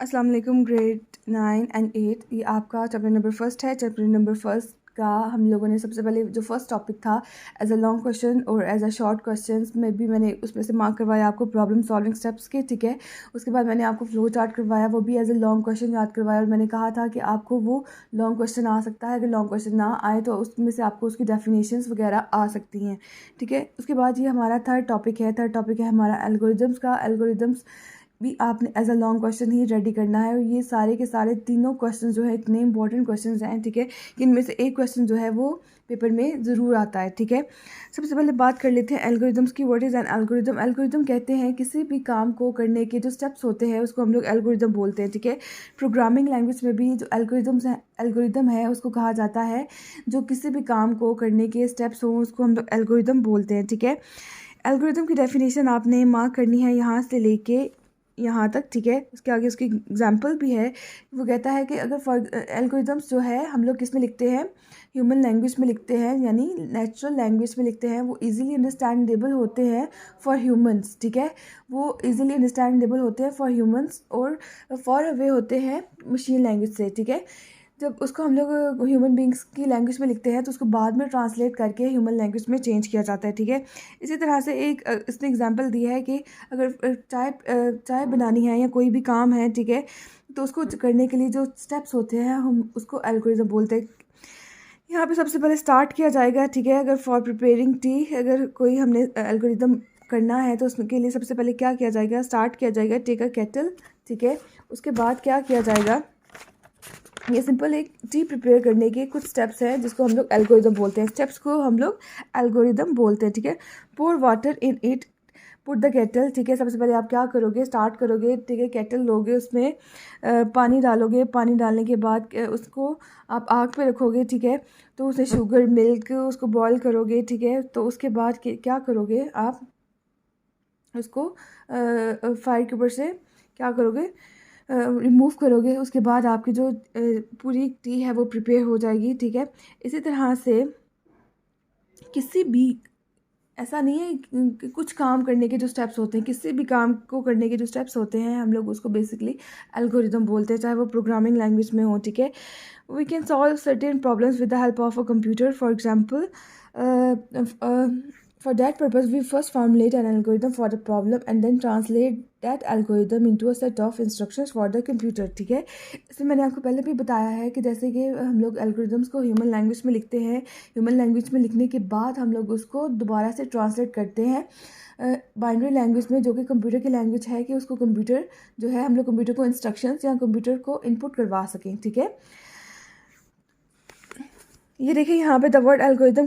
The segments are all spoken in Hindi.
अस्सलाम वालेकुम ग्रेड 9 एंड 8 ये आपका चैप्टर नंबर फर्स्ट है। चैप्टर नंबर फर्स्ट का हम लोगों ने सबसे पहले जो फर्स्ट टॉपिक था एज अ लॉन्ग क्वेश्चन और एज अ शॉर्ट क्वेश्चन में भी मैंने उसमें से मार्क करवाया आपको प्रॉब्लम सॉल्विंग स्टेप्स के, ठीक है। उसके बाद मैंने आपको फ्लो चार्ट करवाया, वो भी एज अ लॉन्ग क्वेश्चन याद करवाया और मैंने कहा था कि आपको वो लॉन्ग क्वेश्चन आ सकता है, अगर लॉन्ग क्वेश्चन ना आए तो उसमें से आपको उसकी डेफिनेशंस वगैरह आ सकती हैं, ठीक है। उसके बाद ये हमारा थर्ड टॉपिक है। थर्ड टॉपिक है हमारा एल्गोरिदम्स का। एल्गोरिदम्स भी आपने एज अ लॉन्ग क्वेश्चन ही रेडी करना है और ये सारे के सारे तीनों क्वेश्चन जो है इतने इंपॉर्टेंट क्वेश्चन हैं, ठीक है, कि इनमें से एक क्वेश्चन जो है वो पेपर में ज़रूर आता है, ठीक है। सबसे पहले बात कर लेते हैं एल्गोरिदम्स की। What is an algorithm? Algorithm कहते हैं किसी भी काम को करने के जो स्टेप्स होते हैं उसको हम लोग एल्गोरिदम बोलते हैं, ठीक है। प्रोग्रामिंग लैंग्वेज में भी जो एल्गोरिदम है उसको कहा जाता है जो किसी भी काम को करने के स्टेप्स हों उसको हम लोग एल्गोरिदम बोलते हैं, ठीक है। एल्गोरिदम की डेफिनेशन आपने मार्क करनी है यहाँ से लेके यहाँ तक, ठीक है। उसके आगे उसकी एग्जांपल भी है। वो कहता है कि अगर फॉर एल्गोरिदम्स जो है हम लोग किस में लिखते हैं, ह्यूमन लैंग्वेज में लिखते हैं, यानी नेचुरल लैंग्वेज में लिखते हैं। वो इजीली अंडरस्टैंडेबल होते हैं फॉर ह्यूमंस, ठीक है। वो इजीली अंडरस्टैंडेबल होते हैं फॉर ह्यूमंस और फॉर अवे होते हैं मशीन लैंग्वेज से, ठीक है। जब उसको हम लोग ह्यूमन बींग्स की लैंग्वेज में लिखते हैं तो उसको बाद में ट्रांसलेट करके ह्यूमन लैंग्वेज में चेंज किया जाता है, ठीक है। इसी तरह से एक इसने एग्जांपल दिया है कि अगर चाय बनानी है या कोई भी काम है, ठीक है, तो उसको करने के लिए जो स्टेप्स होते हैं हम उसको एल्गोरिदम बोलते हैं। यहाँ पे सबसे पहले स्टार्ट किया जाएगा, ठीक है। अगर फॉर प्रिपेयरिंग टी अगर कोई हमने एल्गोरिदम करना है तो उसके लिए सबसे पहले क्या किया जाएगा, स्टार्ट किया जाएगा टेक अ केटल, ठीक है। उसके बाद क्या किया जाएगा, ये सिंपल एक टी प्रिपेयर करने के कुछ स्टेप्स हैं जिसको हम लोग एल्गोरिदम बोलते हैं। स्टेप्स को हम लोग एल्गोरिदम बोलते हैं, ठीक है। Pour water in it, put the kettle, ठीक है। सबसे पहले आप क्या करोगे, स्टार्ट करोगे, ठीक है। केटल लोगे, उसमें पानी डालोगे। पानी डालने के बाद उसको आप आग पे रखोगे, ठीक है। तो उसमें शुगर मिल्क उसको बॉईल करोगे, ठीक है। तो उसके बाद क्या करोगे आप, उसको फायर के ऊपर से क्या करोगे, रिमूव करोगे। उसके बाद आपकी जो पूरी टी है वो प्रिपेयर हो जाएगी, ठीक है। इसी तरह से किसी भी ऐसा नहीं है कि कुछ काम करने के जो स्टेप्स होते हैं, किसी भी काम को करने के जो स्टेप्स होते हैं हम लोग उसको बेसिकली एल्गोरिदम बोलते हैं, चाहे वो प्रोग्रामिंग लैंग्वेज में हो, ठीक है। We can solve certain problems with the help of a computer. For example, for that purpose we first formulate an algorithm for the problem and then translate that algorithm into a set of instructions for the computer, ठीक है। इसमें मैंने आपको पहले भी बताया है कि जैसे कि हम लोग एल्गोरिदम्स को ह्यूमन लैंग्वेज में लिखते हैं, ह्यूमन लैंग्वेज में लिखने के बाद हम लोग उसको दोबारा से ट्रांसलेट करते हैं बाइनरी लैंग्वेज में, जो कि कंप्यूटर की लैंग्वेज है, कि उसको कंप्यूटर जो है हम लोग कंप्यूटर को इंस्ट्रक्शंस या कंप्यूटर को इनपुट करवा सकें, ठीक है। ये देखिए यहाँ पे the word algorithm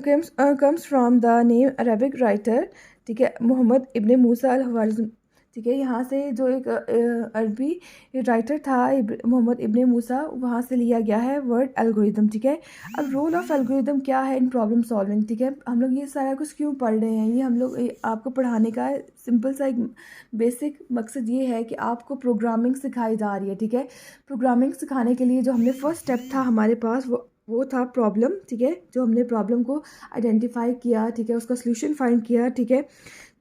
comes from the name Arabic writer, ठीक है, मोहम्मद इब्ने मूसा अल ख्वारिज़्मी, ठीक है। यहाँ से जो एक अरबी राइटर था मोहम्मद इब्ने मूसा, वहाँ से लिया गया है वर्ड एल्गोरिदम, ठीक है। अब रोल ऑफ एल्गोरिदम क्या है इन प्रॉब्लम सॉल्विंग, ठीक है। हम लोग ये सारा कुछ क्यों पढ़ रहे हैं, ये हम लोग आपको पढ़ाने का सिंपल सा एक बेसिक मकसद ये है कि आपको प्रोग्रामिंग सिखाई जा रही है, ठीक है। प्रोग्रामिंग सिखाने के लिए जो हमने फर्स्ट स्टेप था हमारे पास वो था प्रॉब्लम, ठीक है। जो हमने प्रॉब्लम को आइडेंटिफाई किया, ठीक है, उसका सॉल्यूशन फाइंड किया, ठीक है।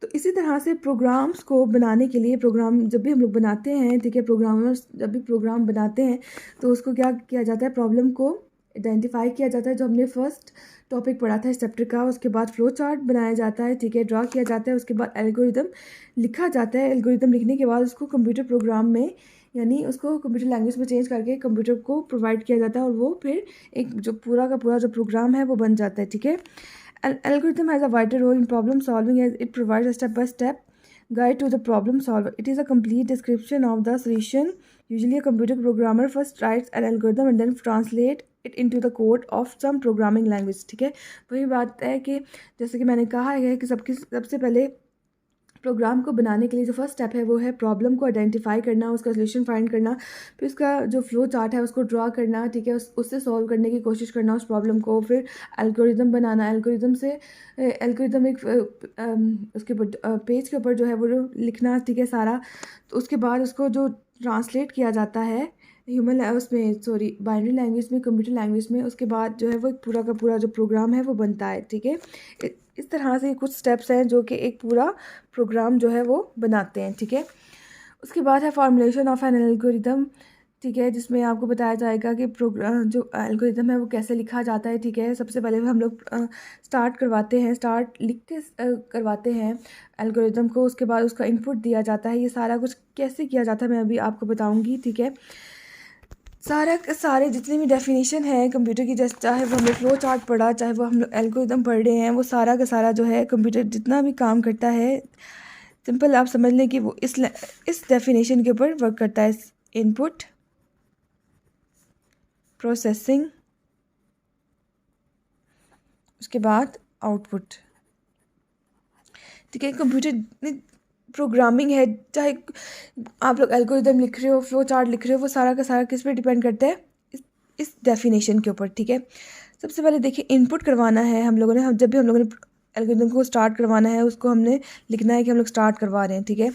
तो इसी तरह से प्रोग्राम्स को बनाने के लिए, प्रोग्राम जब भी हम लोग बनाते हैं, ठीक है, प्रोग्रामर्स जब भी प्रोग्राम बनाते हैं तो उसको क्या किया जाता है, प्रॉब्लम को आइडेंटिफाई किया जाता है, जो हमने फर्स्ट टॉपिक पढ़ा था इस चैप्टर का। उसके बाद फ्लो चार्ट बनाया जाता है, ठीक है, ड्रा किया जाता है। उसके बाद एल्गोरिदम लिखा जाता है। एल्गोरिदम लिखने के बाद उसको कंप्यूटर प्रोग्राम में, यानी उसको कंप्यूटर लैंग्वेज में चेंज करके कंप्यूटर को प्रोवाइड किया जाता है और वो फिर एक जो पूरा का पूरा जो प्रोग्राम है वो बन जाता है, ठीक है। An algorithm has a vital role in problem solving as it provides a step-by-step guide to the problem solver. It is a complete description of the solution. Usually, a computer programmer first writes an algorithm and then translate it into the code of some programming language, ठीक है। वही बात है कि जैसे कि मैंने कहा है कि सबसे पहले प्रोग्राम को बनाने के लिए जो फर्स्ट स्टेप है वो है प्रॉब्लम को आइडेंटिफाई करना, उसका सॉल्यूशन फाइंड करना, फिर उसका जो फ्लो चार्ट है उसको ड्रा करना, ठीक है, उससे सॉल्व करने की कोशिश करना उस प्रॉब्लम को, फिर एल्गोरिदम बनाना। एल्गोरिदम एक उसके ऊपर पेज के ऊपर जो है वो लिखना, ठीक है, सारा। तो उसके बाद उसको जो ट्रांसलेट किया जाता है बाइनरी लैंग्वेज में, कंप्यूटर लैंग्वेज में, उसके बाद जो है वो पूरा का पूरा जो प्रोग्राम है वो बनता है, ठीक है। इस तरह से कुछ स्टेप्स हैं जो कि एक पूरा प्रोग्राम जो है वो बनाते हैं, ठीक है। उसके बाद है फॉर्मुलेशन ऑफ एन एल्गोरिदम, ठीक है, जिसमें आपको बताया जाएगा कि प्रोग्राम जो एल्गोरिदम है वो कैसे लिखा जाता है, ठीक है। सबसे पहले हम लोग स्टार्ट करवाते हैं, स्टार्ट लिख के करवाते हैं एल्गोरिदम को, उसके बाद उसका इनपुट दिया जाता है। ये सारा कुछ कैसे किया जाता है मैं अभी आपको बताऊंगी, ठीक है। सारे जितनी भी डेफिनेशन है कंप्यूटर की, जैसे चाहे वो हम लोग फ्लो चार्ट पढ़ा, चाहे वो हम लोग एल्गोरिदम पढ़ रहे हैं, वो सारा का सारा जो है कंप्यूटर जितना भी काम करता है, सिंपल आप समझ लें कि वो इस डेफिनेशन के ऊपर वर्क करता है। इनपुट, प्रोसेसिंग, उसके बाद आउटपुट, ठीक है। कंप्यूटर प्रोग्रामिंग है, चाहे आप लोग एल्गोरिदम लिख रहे हो, फ्लो चार्ट लिख रहे हो, वो सारा का सारा किस पे डिपेंड करता है, इस डेफिनेशन के ऊपर, ठीक है। सबसे पहले देखिए इनपुट करवाना है हम लोगों ने, जब भी हम लोगों ने एल्गोरिदम को स्टार्ट करवाना है, उसको हमने लिखना है कि हम लोग स्टार्ट करवा रहे हैं, ठीक है।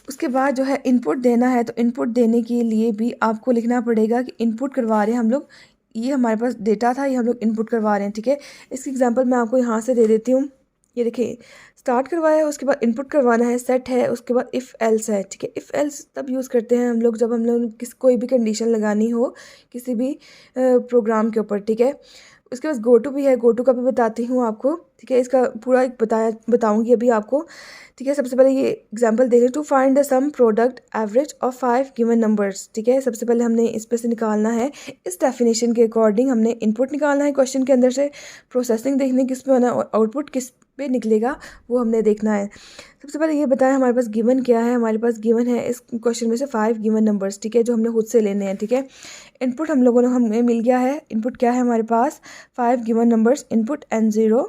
उसके बाद जो है इनपुट देना है, तो इनपुट देने के लिए भी आपको लिखना पड़ेगा कि इनपुट करवा रहे हैं हम लोग, ये हमारे पास डेटा था, ये हम लोग इनपुट करवा रहे हैं, ठीक है। इसकी एग्जांपल मैं आपको यहाँ से दे देती हूँ। ये देखिए स्टार्ट करवाया है, उसके बाद इनपुट करवाना है, सेट है, उसके बाद इफ़ एल्स है, ठीक है। इफ़ एल्स तब यूज़ करते हैं हम लोग जब हम लोग कोई भी कंडीशन लगानी हो किसी भी प्रोग्राम के ऊपर, ठीक है। उसके बाद गो टू भी है, गो टू का भी बताती हूँ आपको, ठीक है। इसका पूरा एक बताऊँगी अभी आपको, ठीक है। सबसे पहले ये एग्जांपल देखें, to find the sum product average of 5 given numbers, ठीक है। सबसे पहले हमने इस पे से निकालना है, इस डेफिनेशन के अकॉर्डिंग हमने इनपुट निकालना है क्वेश्चन के अंदर से, प्रोसेसिंग देखनी किस पे होना है और आउटपुट किस पे निकलेगा वो हमने देखना है। सबसे पहले ये बताया हमारे पास गिवन क्या है, हमारे पास गिवन है इस क्वेश्चन में से 5 गिवन नंबर्स, ठीक है, जो हमने खुद से लेने हैं, ठीक है। इनपुट हम लोगों ने हमें मिल गया है, इनपुट क्या है हमारे पास 5 गिवन नंबर्स, इनपुट n0